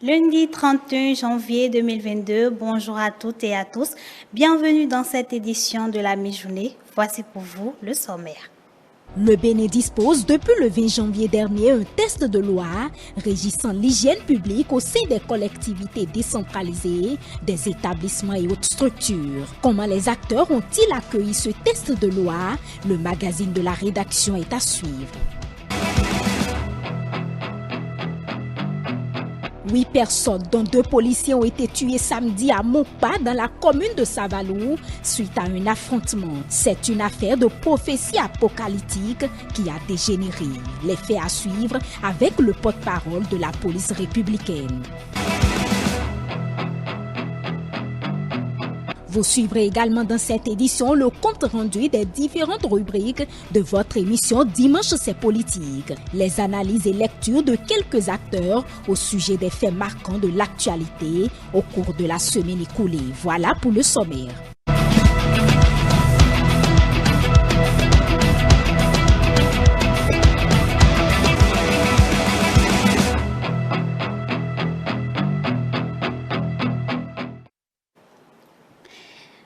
Lundi 31 janvier 2022, bonjour à toutes et à tous. Bienvenue dans cette édition de la mi-journée. Voici pour vous le sommaire. Le Bénin dispose depuis le 20 janvier dernier un test de loi régissant l'hygiène publique au sein des collectivités décentralisées, des établissements et autres structures. Comment les acteurs ont-ils accueilli ce test de loi? Le magazine de la rédaction est à suivre. 8 personnes, dont 2 policiers, ont été tuées samedi à Mokpa, dans la commune de Savalou, suite à un affrontement. C'est une affaire de prophétie apocalyptique qui a dégénéré. Les faits à suivre avec le porte-parole de la police républicaine. Vous suivrez également dans cette édition le compte rendu des différentes rubriques de votre émission Dimanche c'est politique. Les analyses et lectures de quelques acteurs au sujet des faits marquants de l'actualité au cours de la semaine écoulée. Voilà pour le sommaire.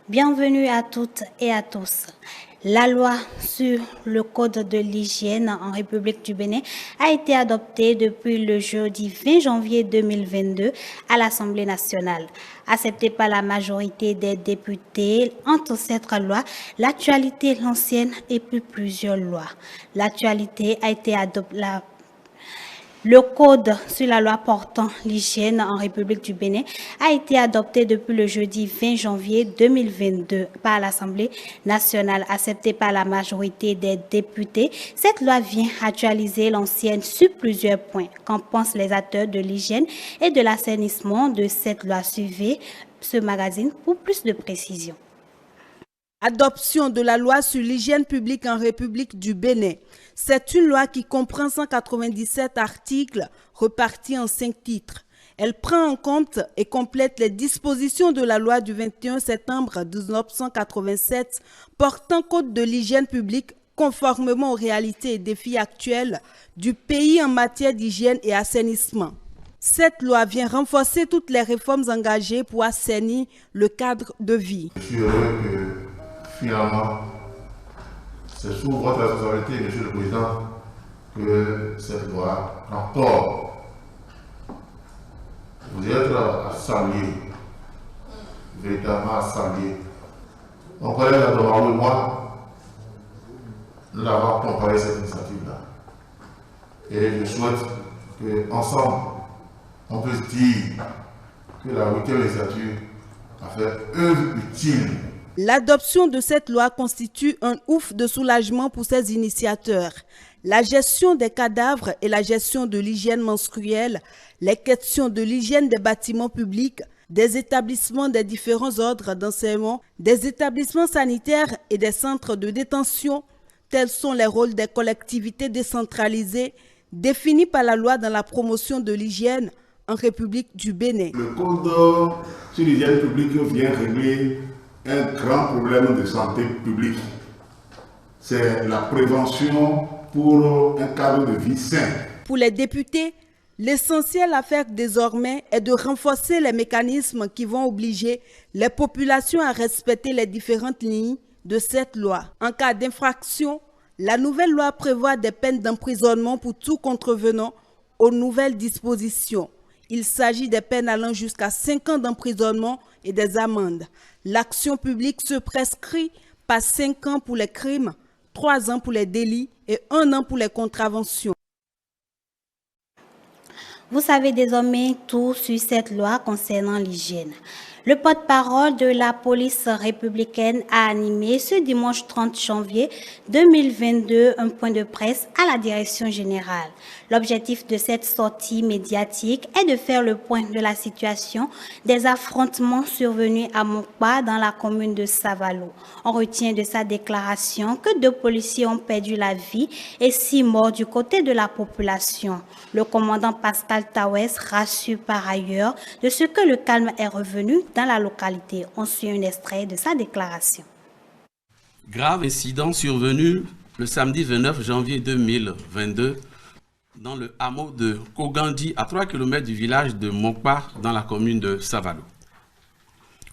Bienvenue à toutes et à tous. La loi sur le code de l'hygiène en République du Bénin a été adoptée depuis le jeudi 20 janvier 2022 à l'Assemblée nationale. Acceptée par la majorité des députés, entre cette loi, l'actualité, l'ancienne et puis plusieurs lois. L'actualité a été adoptée. Le code sur la loi portant l'hygiène en République du Bénin a été adopté depuis le jeudi 20 janvier 2022 par l'Assemblée nationale, accepté par la majorité des députés. Cette loi vient actualiser l'ancienne sur plusieurs points. Qu'en pensent les acteurs de l'hygiène et de l'assainissement de cette loi? Suivez ce magazine pour plus de précisions. Adoption de la loi sur l'hygiène publique en République du Bénin. C'est une loi qui comprend 197 articles repartis en 5 titres. Elle prend en compte et complète les dispositions de la loi du 21 septembre 1987 portant code de l'hygiène publique conformément aux réalités et défis actuels du pays en matière d'hygiène et assainissement. Cette loi vient renforcer toutes les réformes engagées pour assainir le cadre de vie. Je suis heureux que finalement, c'est sous votre responsabilité, Monsieur le Président, que cette loi prend corps. Vous êtes à saluer, véritablement à saluer. Mon collègue a demandé moi d'avoir comparé cette initiative-là. Et je souhaite qu'ensemble, on puisse dire que la 8e législature a fait œuvre utile. L'adoption de cette loi constitue un ouf de soulagement pour ses initiateurs. La gestion des cadavres et la gestion de l'hygiène menstruelle, les questions de l'hygiène des bâtiments publics, des établissements des différents ordres d'enseignement, des établissements sanitaires et des centres de détention, tels sont les rôles des collectivités décentralisées définis par la loi dans la promotion de l'hygiène en République du Bénin. Le code sur l'hygiène publique vient régler un grand problème de santé publique. C'est la prévention pour un cadre de vie sain. Pour les députés, l'essentiel à faire désormais est de renforcer les mécanismes qui vont obliger les populations à respecter les différentes lignes de cette loi. En cas d'infraction, la nouvelle loi prévoit des peines d'emprisonnement pour tout contrevenant aux nouvelles dispositions. Il s'agit des peines allant jusqu'à 5 ans d'emprisonnement et des amendes. L'action publique se prescrit par 5 ans pour les crimes, 3 ans pour les délits et 1 an pour les contraventions. Vous savez désormais tout sur cette loi concernant l'hygiène. Le porte-parole de la police républicaine a animé ce dimanche 30 janvier 2022 un point de presse à la direction générale. L'objectif de cette sortie médiatique est de faire le point de la situation des affrontements survenus à Mokpa dans la commune de Savalou. On retient de sa déclaration que 2 policiers ont perdu la vie et 6 morts du côté de la population. Le commandant Pascal Tawes rassure par ailleurs de ce que le calme est revenu dans la localité. On suit un extrait de sa déclaration. Grave incident survenu le samedi 29 janvier 2022 dans le hameau de Kogandi, à 3 km du village de Mokpa, dans la commune de Savalo.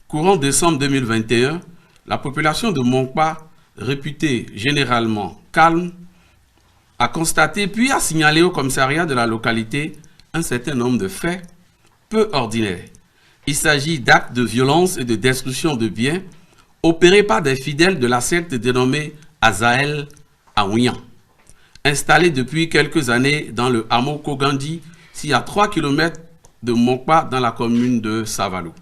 Courant décembre 2021, la population de Mokpa, réputée généralement calme, a constaté puis a signalé au commissariat de la localité un certain nombre de faits peu ordinaires. Il s'agit d'actes de violence et de destruction de biens opérés par des fidèles de la secte dénommée Azaël Aouyan, installés depuis quelques années dans le hameau Kogandi, à 3 km de Mokpa, dans la commune de Savalo.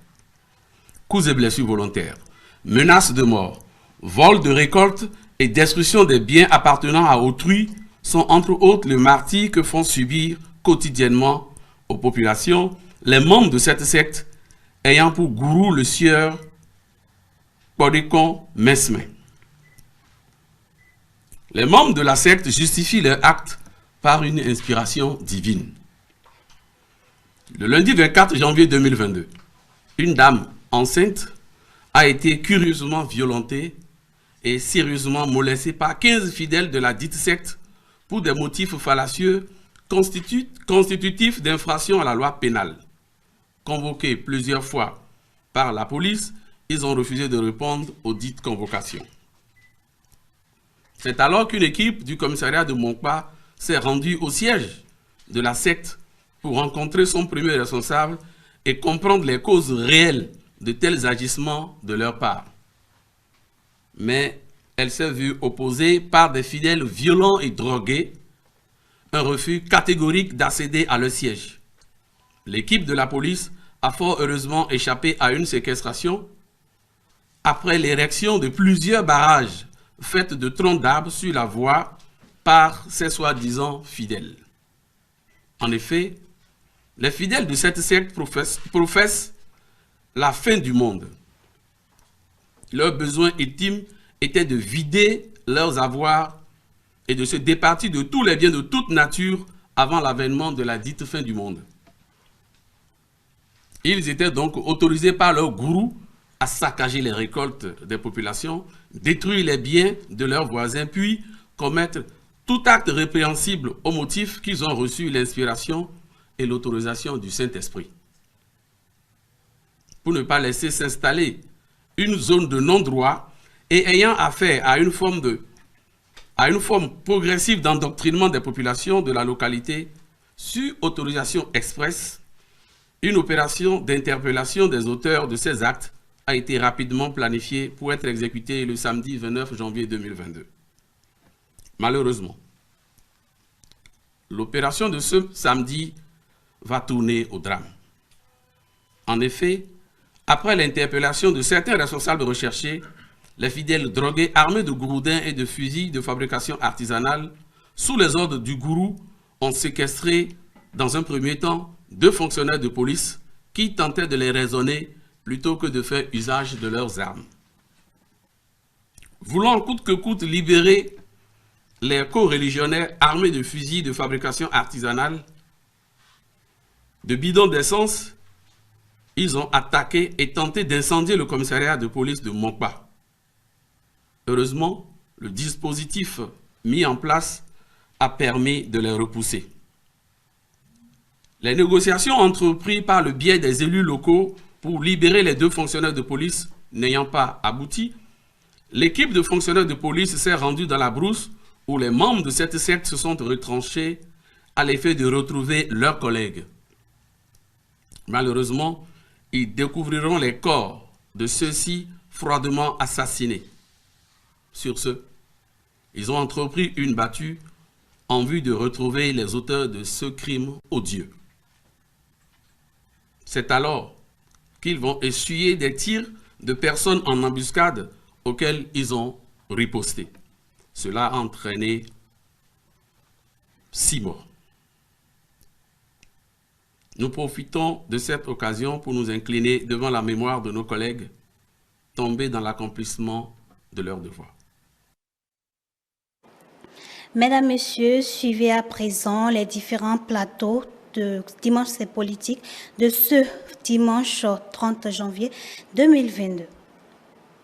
Coups et blessures volontaires, menaces de mort, vol de récoltes et destruction des biens appartenant à autrui sont entre autres le martyre que font subir quotidiennement aux populations les membres de cette secte ayant pour gourou le sieur Podekon Mesme. Les membres de la secte justifient leur acte par une inspiration divine. Le lundi 24 janvier 2022, une dame enceinte a été curieusement violentée et sérieusement molestée par 15 fidèles de la dite secte pour des motifs fallacieux constitutifs d'infraction à la loi pénale. Convoqués plusieurs fois par la police, ils ont refusé de répondre aux dites convocations. C'est alors qu'une équipe du commissariat de Mokpa s'est rendue au siège de la secte pour rencontrer son premier responsable et comprendre les causes réelles de tels agissements de leur part. Mais elle s'est vue opposée par des fidèles violents et drogués, un refus catégorique d'accéder à leur siège. L'équipe de la police a fort heureusement échappé à une séquestration après l'érection de plusieurs barrages faits de troncs d'arbres sur la voie par ces soi-disant fidèles. En effet, les fidèles de cette secte professent la fin du monde. Leur besoin ultime était de vider leurs avoirs et de se départir de tous les biens de toute nature avant l'avènement de la dite fin du monde. Ils étaient donc autorisés par leur gourou à saccager les récoltes des populations, détruire les biens de leurs voisins, puis commettre tout acte répréhensible au motif qu'ils ont reçu l'inspiration et l'autorisation du Saint-Esprit. Pour ne pas laisser s'installer une zone de non-droit et ayant affaire à une forme progressive d'endoctrinement des populations de la localité, sur autorisation expresse, une opération d'interpellation des auteurs de ces actes a été rapidement planifiée pour être exécutée le samedi 29 janvier 2022. Malheureusement, l'opération de ce samedi va tourner au drame. En effet, après l'interpellation de certains responsables recherchés, les fidèles drogués armés de gourdins et de fusils de fabrication artisanale, sous les ordres du gourou, ont séquestré, dans un premier temps, 2 fonctionnaires de police qui tentaient de les raisonner plutôt que de faire usage de leurs armes. Voulant coûte que coûte libérer les co-religionnaires armés de fusils de fabrication artisanale, de bidons d'essence, ils ont attaqué et tenté d'incendier le commissariat de police de Mokpa. Heureusement, le dispositif mis en place a permis de les repousser. Les négociations entreprises par le biais des élus locaux pour libérer les 2 fonctionnaires de police n'ayant pas abouti, l'équipe de fonctionnaires de police s'est rendue dans la brousse où les membres de cette secte se sont retranchés à l'effet de retrouver leurs collègues. Malheureusement, ils découvriront les corps de ceux-ci froidement assassinés. Sur ce, ils ont entrepris une battue en vue de retrouver les auteurs de ce crime odieux. C'est alors qu'ils vont essuyer des tirs de personnes en embuscade auxquels ils ont riposté. Cela a entraîné 6 morts. Nous profitons de cette occasion pour nous incliner devant la mémoire de nos collègues tombés dans l'accomplissement de leur devoir. Mesdames, Messieurs, suivez à présent les différents plateaux de Dimanche c'est politique de ce dimanche 30 janvier 2022.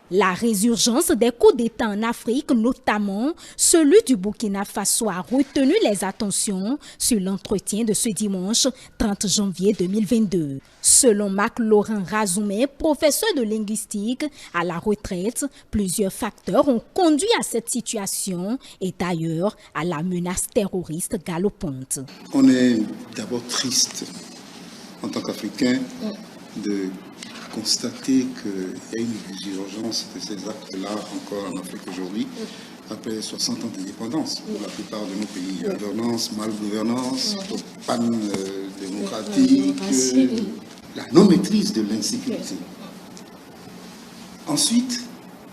La résurgence des coups d'État en Afrique, notamment celui du Burkina Faso, a retenu les attentions sur l'entretien de ce dimanche 30 janvier 2022. Selon Marc-Laurent Razoumé, professeur de linguistique à la retraite, plusieurs facteurs ont conduit à cette situation et d'ailleurs à la menace terroriste galopante. On est d'abord triste en tant qu'Africain de constater qu'il y a une résurgence de ces actes-là encore en Afrique aujourd'hui, après 60 ans d'indépendance pour la plupart de nos pays. Gouvernance, malgouvernance, panne démocratique, la non-maîtrise de l'insécurité. Ensuite,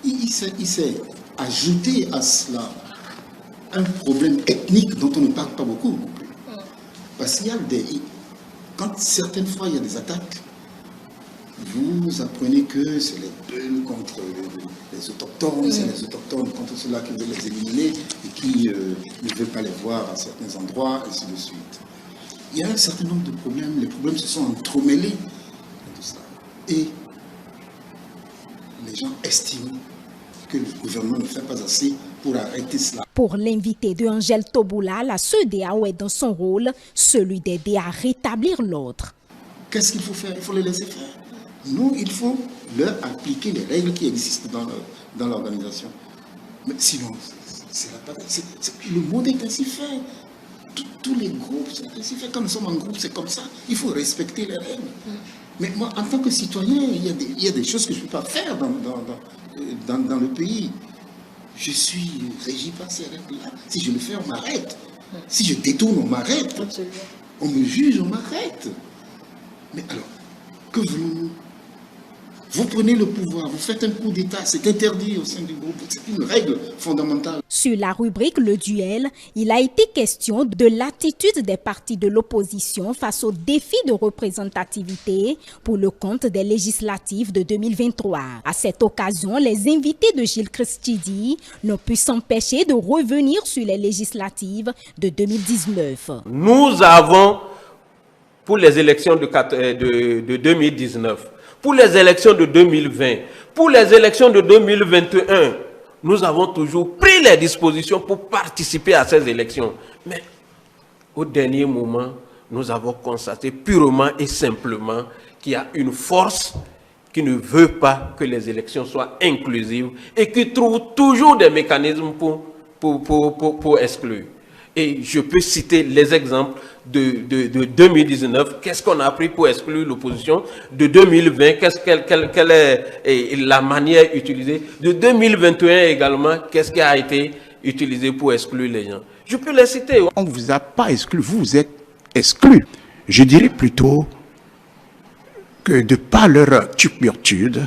il s'est ajouté à cela un problème ethnique dont on ne parle pas beaucoup non plus. Parce qu'il y a quand certaines fois il y a des attaques, vous apprenez que c'est les Peuls contre les autochtones, c'est les autochtones contre ceux-là qui veulent les éliminer et qui ne veulent pas les voir à certains endroits, ainsi de suite. Il y a un certain nombre de problèmes, les problèmes se sont entremêlés dans tout ça. Et les gens estiment que le gouvernement ne fait pas assez pour arrêter cela. Pour l'invité de Angèle Toboula, la CEDEAO est dans son rôle, celui d'aider à rétablir l'ordre. Qu'est-ce qu'il faut faire? Il faut les laisser faire. Nous, il faut leur appliquer les règles qui existent dans l'organisation. Mais sinon, le monde est ainsi fait. Tous les groupes, c'est ainsi fait. Quand nous sommes en groupe, c'est comme ça. Il faut respecter les règles. Mais moi, en tant que citoyen, il y a des choses que je ne peux pas faire dans le pays. Je suis régi par ces règles-là. Si je le fais, on m'arrête. Si je détourne, on m'arrête. On me juge, on m'arrête. Mais alors, que voulons-nous? Vous prenez le pouvoir, vous faites un coup d'État, c'est interdit au sein du groupe, c'est une règle fondamentale. Sur la rubrique Le Duel, il a été question de l'attitude des partis de l'opposition face aux défis de représentativité pour le compte des législatives de 2023. À cette occasion, les invités de Gilles Christidi n'ont pu s'empêcher de revenir sur les législatives de 2019. Nous avons, pour les élections de 2019, pour les élections de 2020, pour les élections de 2021, nous avons toujours pris les dispositions pour participer à ces élections. Mais au dernier moment, nous avons constaté purement et simplement qu'il y a une force qui ne veut pas que les élections soient inclusives et qui trouve toujours des mécanismes pour exclure. Et je peux citer les exemples de 2019, qu'est-ce qu'on a pris pour exclure l'opposition, de 2020, quelle est la manière utilisée, de 2021 également, qu'est-ce qui a été utilisé pour exclure les gens. Je peux les citer. On ne vous a pas exclu, vous êtes exclu. Je dirais plutôt que de par leur turpitude,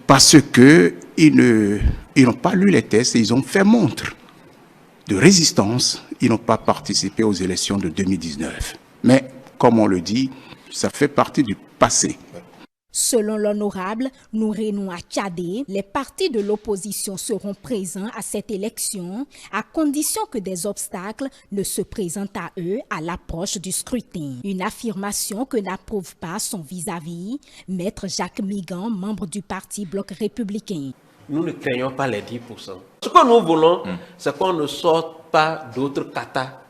parce qu'ils n'ont pas lu les tests et ils ont fait montre de résistance, ils n'ont pas participé aux élections de 2019. Mais, comme on le dit, ça fait partie du passé. Selon l'honorable Nourenou Achadé, les partis de l'opposition seront présents à cette élection à condition que des obstacles ne se présentent à eux à l'approche du scrutin. Une affirmation que n'approuve pas son vis-à-vis, Maître Jacques Migan, membre du parti Bloc républicain. Nous ne craignons pas les 10%. Ce que nous voulons, c'est qu'on ne sorte pas d'autres katas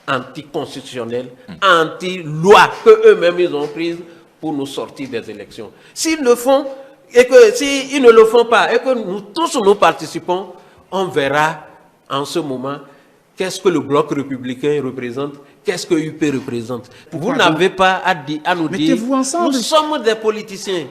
anticonstitutionnels, anti-lois qu'eux-mêmes ils ont prises pour nous sortir des élections. S'ils le font, et que s'ils ne le font pas, et que nous tous nous participons, on verra en ce moment qu'est-ce que le Bloc républicain représente, qu'est-ce que UP représente. Vous n'avez pas à nous dire, nous sommes des politiciens.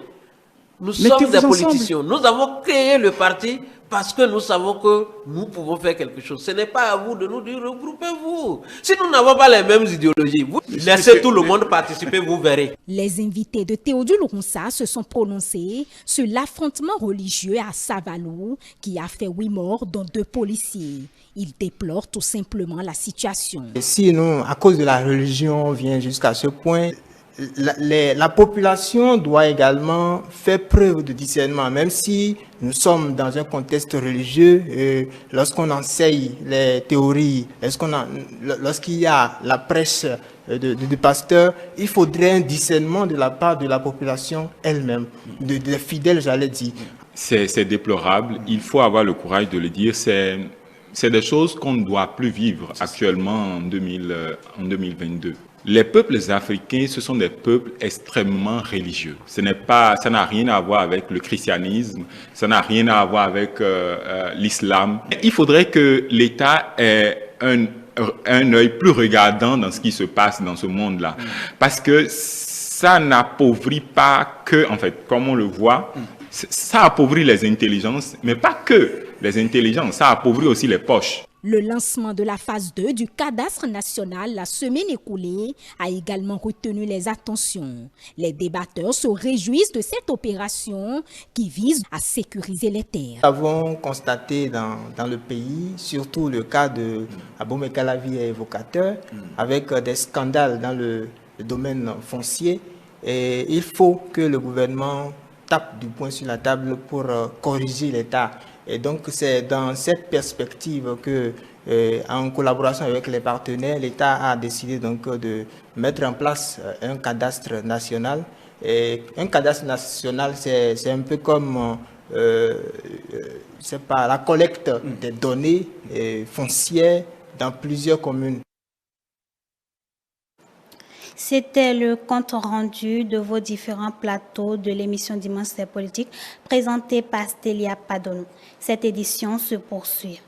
Nous sommes des politiciens. Nous avons créé le parti parce que nous savons que nous pouvons faire quelque chose. Ce n'est pas à vous de nous dire regroupez-vous. Si nous n'avons pas les mêmes idéologies, vous laissez tout le monde participer, vous verrez. Les invités de Théodule Roussa se sont prononcés sur l'affrontement religieux à Savalou qui a fait 8 morts, dont 2 policiers. Ils déplorent tout simplement la situation. Si nous, à cause de la religion, on vient jusqu'à ce point, la population doit également faire preuve de discernement, même si nous sommes dans un contexte religieux. Lorsqu'on enseigne les théories, lorsqu'il y a la prêche de pasteurs, il faudrait un discernement de la part de la population elle-même, des fidèles, j'allais dire. C'est déplorable, il faut avoir le courage de le dire, c'est des choses qu'on ne doit plus vivre actuellement en 2022. Les peuples africains, ce sont des peuples extrêmement religieux. Ça n'a rien à voir avec le christianisme, ça n'a rien à voir avec l'islam. Il faudrait que l'État ait un œil plus regardant dans ce qui se passe dans ce monde-là. Parce que ça n'appauvrit pas que, en fait, comme on le voit, ça appauvrit les intelligences, mais pas que les intelligences, ça appauvrit aussi les poches. Le lancement de la phase 2 du cadastre national la semaine écoulée a également retenu les attentions. Les débatteurs se réjouissent de cette opération qui vise à sécuriser les terres. Nous avons constaté dans le pays, surtout le cas de Abomey Calavi est évocateur, avec des scandales dans le domaine foncier. Et il faut que le gouvernement tape du poing sur la table pour corriger l'État. Et donc, c'est dans cette perspective que, en collaboration avec les partenaires, l'État a décidé donc de mettre en place un cadastre national. Et un cadastre national, c'est un peu comme la collecte des données foncières dans plusieurs communes. C'était le compte rendu de vos différents plateaux de l'émission Dimanche des politiques présentée par Stélia Padonou. Cette édition se poursuit.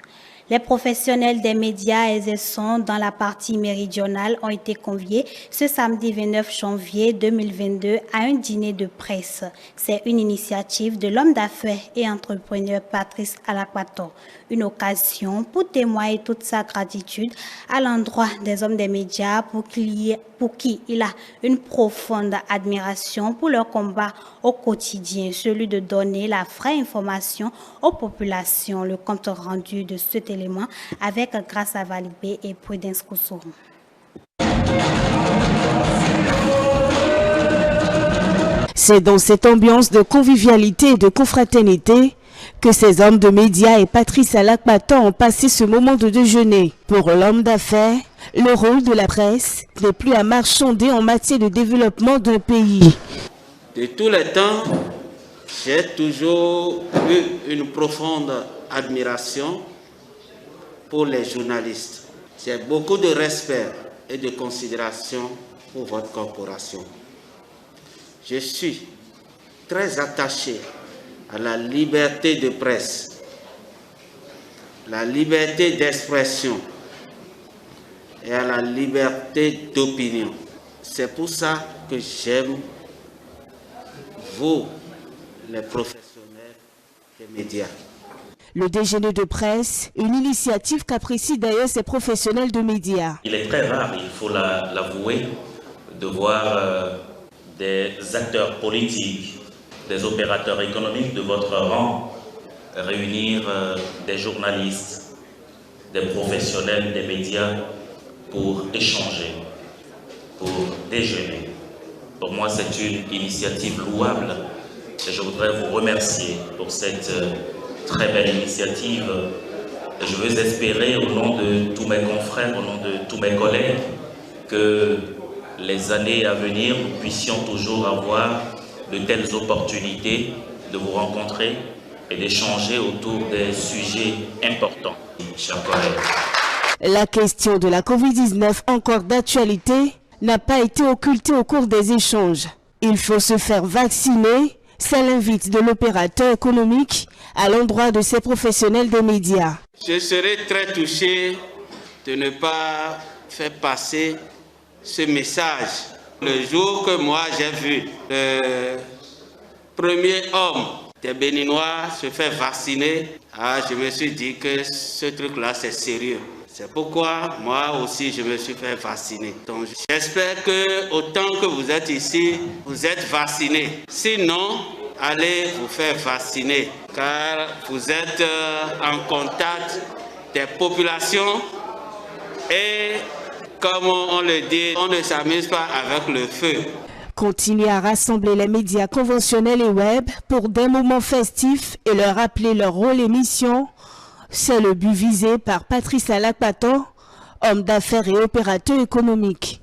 Les professionnels des médias exerçant dans la partie méridionale ont été conviés ce samedi 29 janvier 2022 à un dîner de presse. C'est une initiative de l'homme d'affaires et entrepreneur Patrice Alakpato. Une occasion pour témoigner toute sa gratitude à l'endroit des hommes des médias pour qui il a une profonde admiration pour leur combat au quotidien, celui de donner la vraie information aux populations. Le compte rendu de cet élément avec Grâce à Valibé et Prudence Koussou. C'est dans cette ambiance de convivialité et de confraternité que ces hommes de médias et Patrice Alakpato ont passé ce moment de déjeuner. Pour l'homme d'affaires, le rôle de la presse n'est plus à marchander en matière de développement d'un pays. De tous les temps, j'ai toujours eu une profonde admiration pour les journalistes. J'ai beaucoup de respect et de considération pour votre corporation. Je suis très attaché à la liberté de presse, la liberté d'expression et à la liberté d'opinion. C'est pour ça que j'aime vous, les professionnels des médias. Le déjeuner de presse, une initiative qu'apprécient d'ailleurs ces professionnels de médias. Il est très rare, il faut l'avouer, de voir des acteurs politiques, des opérateurs économiques de votre rang réunir des journalistes, des professionnels des médias pour échanger, pour déjeuner. Pour moi, c'est une initiative louable et je voudrais vous remercier pour cette très belle initiative. Et je veux espérer au nom de tous mes confrères, au nom de tous mes collègues, que les années à venir, nous puissions toujours avoir de telles opportunités de vous rencontrer et d'échanger autour des sujets importants, chers collègues. La question de la Covid-19, encore d'actualité, n'a pas été occultée au cours des échanges. Il faut se faire vacciner, c'est l'invite de l'opérateur économique à l'endroit de ces professionnels des médias. Je serai très touché de ne pas faire passer ce message. Le jour que moi j'ai vu le premier homme des Béninois se faire vacciner, je me suis dit que ce truc-là c'est sérieux. C'est pourquoi moi aussi je me suis fait vacciner. Donc j'espère que autant que vous êtes ici, vous êtes vaccinés. Sinon, allez vous faire vacciner car vous êtes en contact des populations et comme on le dit, on ne s'amuse pas avec le feu. Continuer à rassembler les médias conventionnels et web pour des moments festifs et leur rappeler leur rôle et mission, c'est le but visé par Patrice Alakpato, homme d'affaires et opérateur économique.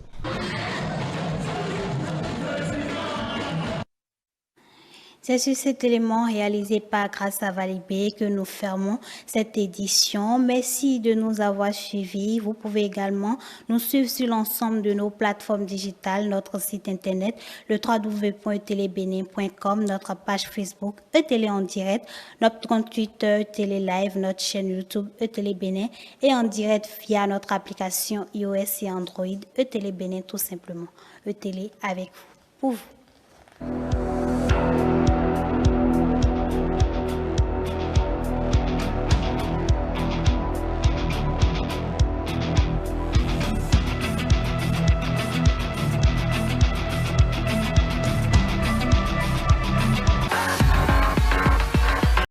C'est sur cet élément réalisé par Grâce à Valibé que nous fermons cette édition. Merci de nous avoir suivis. Vous pouvez également nous suivre sur l'ensemble de nos plateformes digitales, notre site internet, le www.etelebene.com, notre page Facebook ETélé en direct, notre compte Twitter ETélé Live, notre chaîne YouTube ETélé Bénin et en direct via notre application iOS et Android ETélé Bénin tout simplement. ETélé avec vous, pour vous.